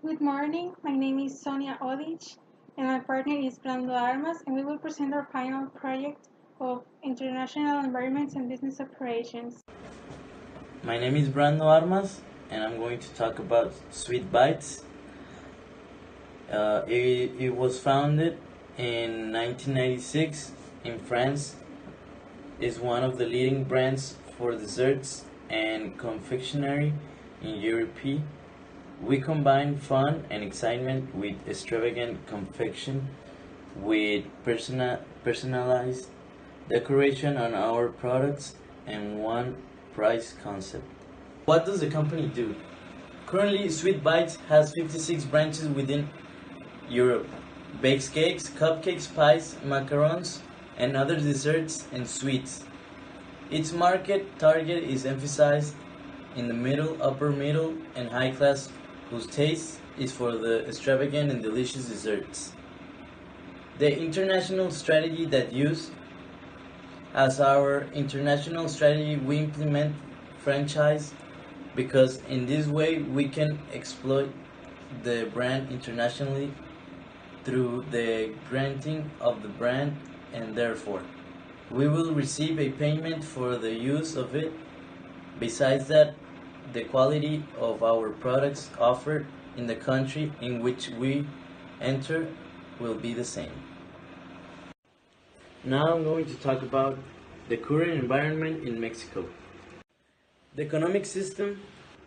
Good morning, my name is Sonia Odich and my partner is Brando Armas, and we will present our final project of International Environments and Business Operations. My name is Brando Armas and I'm going to talk about Sweet Bites. It was founded in 1996 in France. Is one of the leading brands for desserts and confectionery in Europe. We combine fun and excitement with extravagant confection with personalized decoration on our products and one price concept. What does the company do? Currently, Sweet Bites has 56 branches within Europe. Bakes cakes, cupcakes, pies, macarons, and other desserts and sweets. Its market target is emphasized in the middle, upper middle, and high class, whose taste is for the extravagant and delicious desserts. The international strategy that use as our international strategy, we implement franchise because in this way we can exploit the brand internationally through the granting of the brand, and therefore we will receive a payment for the use of it. Besides that, the quality of our products offered in the country in which we enter will be the same. Now I'm going to talk about the current environment in Mexico. The economic system.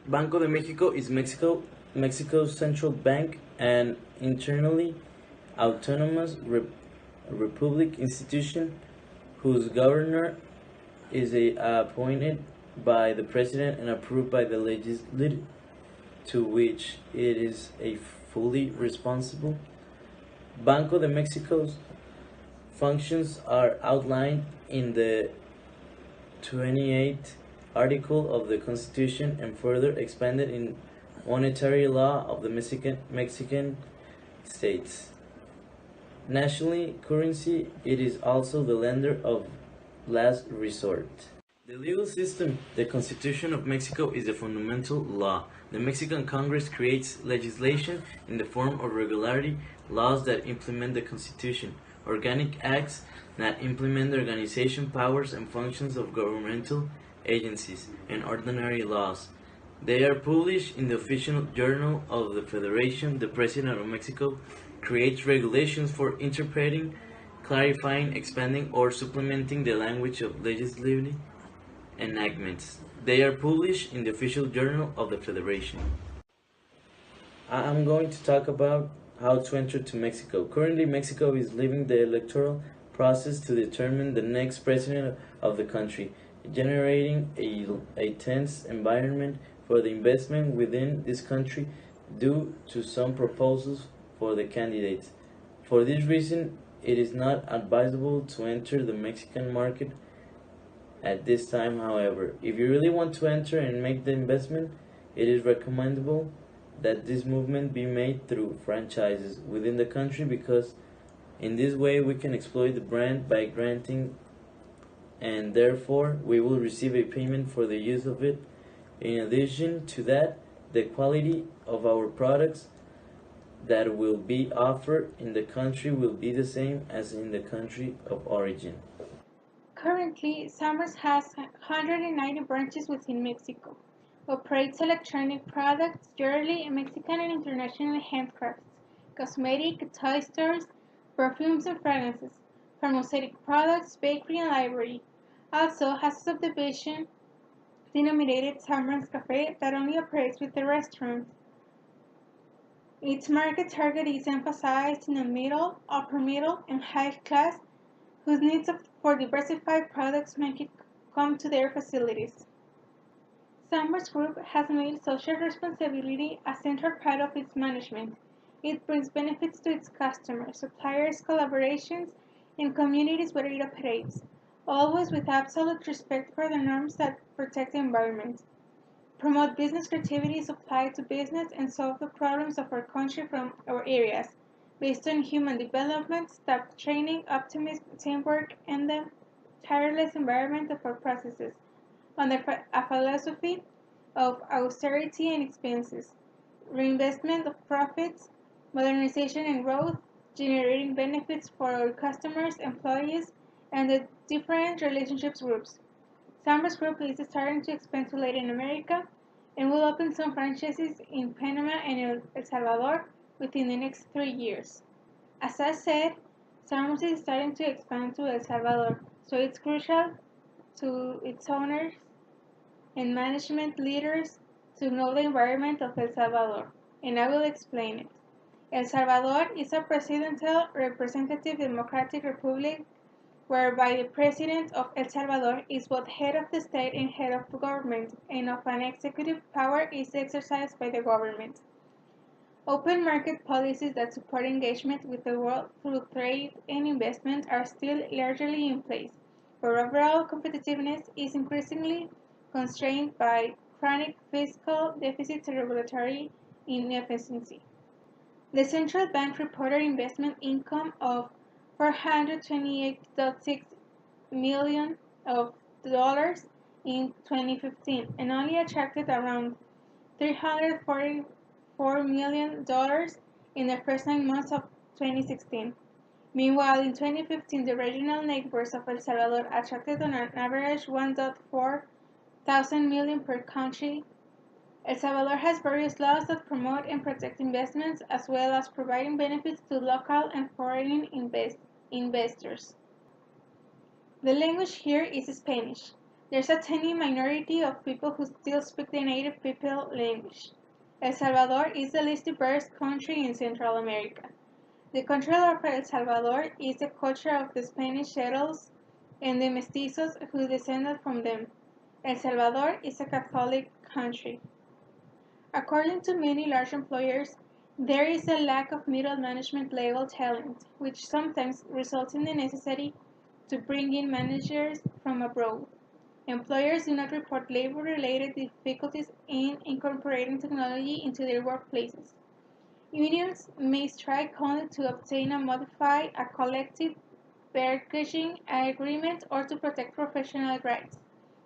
Banco de Mexico is Mexico's central bank and internally autonomous republic institution whose governor is appointed by the president and approved by the legislature, to which it is a fully responsible. Banco de Mexico's functions are outlined in the 28th article of the Constitution and further expanded in monetary law of the Mexican states. Nationally currency, it is also the lender of last resort. The legal system. The Constitution of Mexico is a fundamental law. The Mexican Congress creates legislation in the form of regulatory laws that implement the Constitution, organic acts that implement the organization, powers, and functions of governmental agencies, and ordinary laws. They are published in the official journal of the Federation. The President of Mexico creates regulations for interpreting, clarifying, expanding, or supplementing the language of legislative enactments. They are published in the official journal of the Federation. I'm going to talk about how to enter to Mexico. Currently, Mexico is leaving the electoral process to determine the next president of the country, generating a tense environment for the investment within this country due to some proposals for the candidates. For this reason, it is not advisable to enter the Mexican market at this time. However, if you really want to enter and make the investment, it is recommendable that this movement be made through franchises within the country, because in this way we can exploit the brand by granting, and therefore we will receive a payment for the use of it. In addition to that, the quality of our products that will be offered in the country will be the same as in the country of origin. Currently, Summers has 190 branches within Mexico, operates electronic products, jewelry, Mexican and international handcrafts, cosmetic, toy stores, perfumes and fragrances, pharmaceutic products, bakery, and library. Also has a subdivision denominated Summers Cafe that only operates with the restaurant. Its market target is emphasized in the middle, upper middle, and high class, whose needs for diversified products make it come to their facilities. Summers Group has made social responsibility a central part of its management. It brings benefits to its customers, suppliers, collaborations, and communities where it operates, always with absolute respect for the norms that protect the environment. Promote business creativity is applied to business and solve the problems of our country from our areas, based on human development, staff training, optimism, teamwork, and the tireless environment of our processes, under a philosophy of austerity and expenses. reinvestment of profits, modernization and growth, generating benefits for our customers, employees, and the different relationships groups. Summers Group is starting to expand to Latin America and will open some franchises in Panama and El Salvador within the next 3 years. As I said, Summers is starting to expand to El Salvador, so it's crucial to its owners and management leaders to know the environment of El Salvador, and I will explain it. El Salvador is a presidential representative democratic republic whereby the president of El Salvador is both head of the state and head of the government, and of an executive power is exercised by the government. Open market policies that support engagement with the world through trade and investment are still largely in place, but overall competitiveness is increasingly constrained by chronic fiscal deficits and regulatory inefficiency. The central bank reported investment income of $428.6 million of dollars in 2015 and only attracted around $344 million in the first 9 months of 2016. Meanwhile, in 2015, the regional neighbors of El Salvador attracted on an average 1.4 thousand million per country. El Salvador has various laws that promote and protect investments as well as providing benefits to local and foreign investors. The language here is Spanish. There's a tiny minority of people who still speak the native people language. El Salvador is the least diverse country in Central America. The country of El Salvador is the culture of the Spanish settlers and the mestizos who descended from them. El Salvador is a Catholic country. According to many large employers, there is a lack of middle management level talent, which sometimes results in the necessity to bring in managers from abroad. Employers do not report labor-related difficulties in incorporating technology into their workplaces. Unions may strike only to obtain or modify a collective bargaining agreement or to protect professional rights.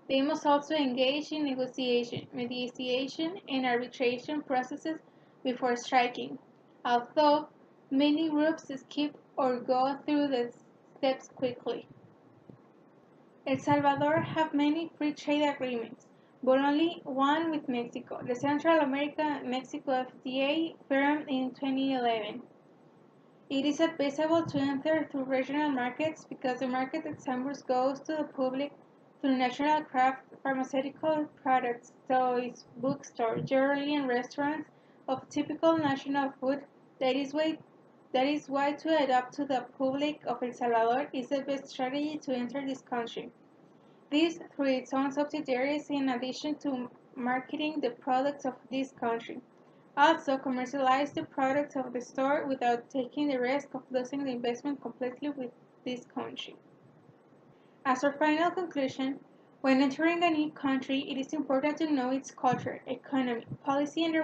They must also engage in negotiation, mediation, and arbitration processes before striking, although many groups skip or go through the steps quickly. El Salvador have many free trade agreements, but only one with Mexico, the Central America-Mexico FTA firm in 2011. It is advisable to enter through regional markets because the market at Sambors goes to the public through natural craft pharmaceutical products, toys, bookstores, jewelry, and restaurants of typical national food. That is why to adapt to the public of El Salvador is the best strategy to enter this country. This through its own subsidiaries in addition to marketing the products of this country. Also, commercialize the products of the store without taking the risk of losing the investment completely with this country. As our final conclusion, when entering a new country, it is important to know its culture, economy, policy, and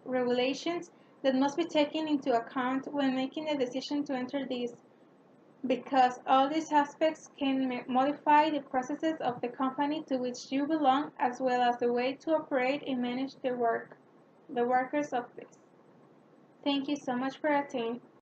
regulations that must be taken into account when making the decision to enter this, because all these aspects can modify the processes of the company to which you belong as well as the way to operate and manage the workers of this. Thank you so much for attending.